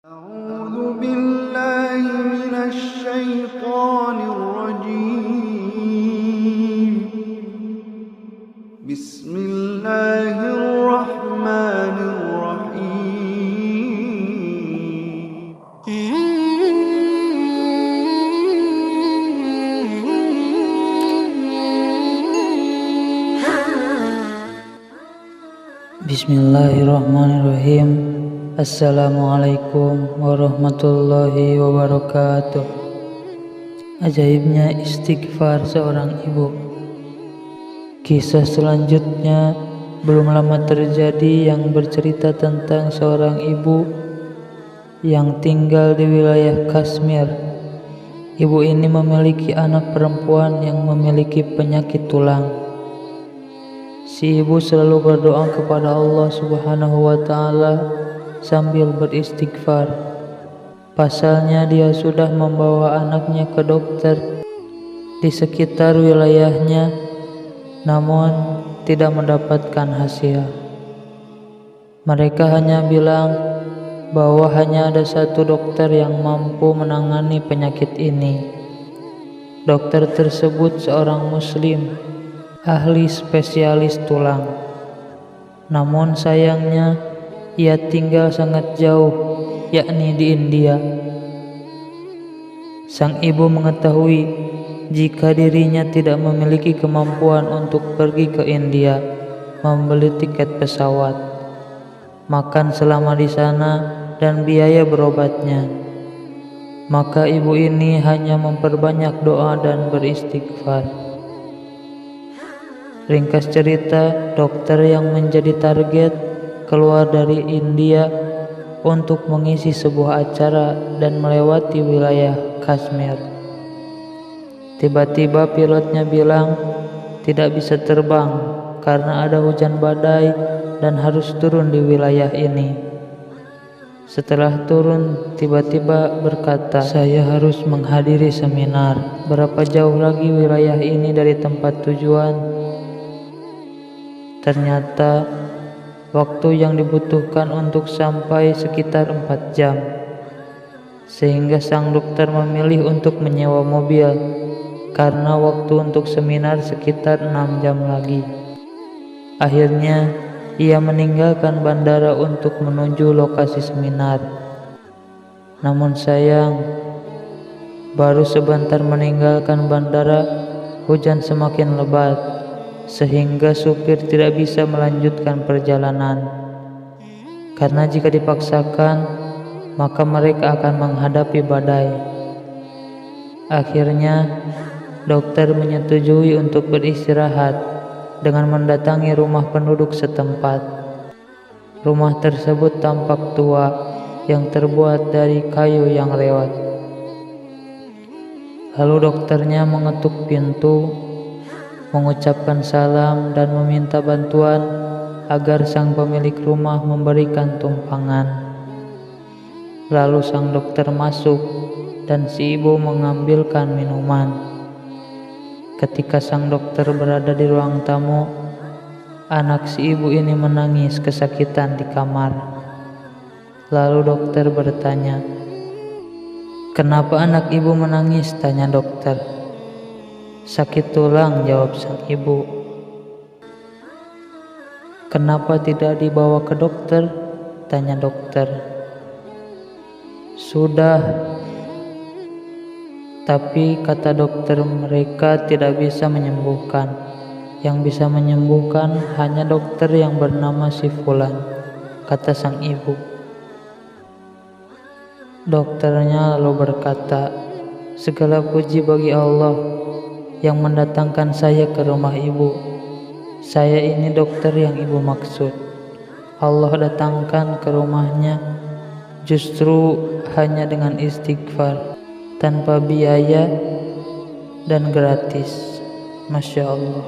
أعوذ بالله من الشيطان الرجيم. بسم الله الرحمن الرحيم. Bismillahirrahmanirrahim. Assalamualaikum warahmatullahi wabarakatuh. Ajaibnya istighfar seorang ibu. Kisah selanjutnya belum lama terjadi yang bercerita tentang seorang ibu yang tinggal di wilayah Kashmir. Ibu ini memiliki anak perempuan yang memiliki penyakit tulang. Si ibu selalu berdoa kepada Allah Subhanahu wa Ta'ala sambil beristighfar. Pasalnya dia sudah membawa anaknya ke dokter di sekitar wilayahnya, namun tidak mendapatkan hasil. Mereka hanya bilang bahwa hanya ada satu dokter yang mampu menangani penyakit ini. Dokter tersebut seorang muslim, ahli spesialis tulang. Namun sayangnya ia tinggal sangat jauh, yakni di India. Sang ibu mengetahui jika dirinya tidak memiliki kemampuan untuk pergi ke India, membeli tiket pesawat, makan selama di sana, dan biaya berobatnya. Maka ibu ini hanya memperbanyak doa dan beristighfar. Ringkas cerita, dokter yang menjadi target keluar dari India untuk mengisi sebuah acara dan melewati wilayah Kashmir. Tiba-tiba pilotnya bilang tidak bisa terbang karena ada hujan badai dan harus turun di wilayah ini. Setelah turun, tiba-tiba berkata, "Saya harus menghadiri seminar. Berapa jauh lagi wilayah ini dari tempat tujuan?" Ternyata waktu yang dibutuhkan untuk sampai sekitar 4 jam, sehingga sang dokter memilih untuk menyewa mobil karena waktu untuk seminar sekitar 6 jam lagi. Akhirnya ia meninggalkan bandara untuk menuju lokasi seminar. Namun sayang, baru sebentar meninggalkan bandara, hujan semakin lebat sehingga supir tidak bisa melanjutkan perjalanan. Karena jika dipaksakan, maka mereka akan menghadapi badai. Akhirnya, dokter menyetujui untuk beristirahat dengan mendatangi rumah penduduk setempat. Rumah tersebut tampak tua yang terbuat dari kayu yang lewat. Lalu dokternya mengetuk pintu, mengucapkan salam dan meminta bantuan agar sang pemilik rumah memberikan tumpangan. Lalu sang dokter masuk dan si ibu mengambilkan minuman. Ketika sang dokter berada di ruang tamu, anak si ibu ini menangis kesakitan di kamar. Lalu dokter bertanya, "Kenapa anak ibu menangis?" tanya dokter. "Sakit tulang," jawab sang ibu. "Kenapa tidak dibawa ke dokter?" tanya dokter. "Sudah, tapi kata dokter mereka tidak bisa menyembuhkan. Yang bisa menyembuhkan hanya dokter yang bernama si Fulan," kata sang ibu. Dokternya lalu berkata, "Segala puji bagi Allah yang mendatangkan saya ke rumah ibu. Saya ini dokter yang ibu maksud. Allah datangkan ke rumahnya justru hanya dengan istighfar, tanpa biaya dan gratis." Masya Allah.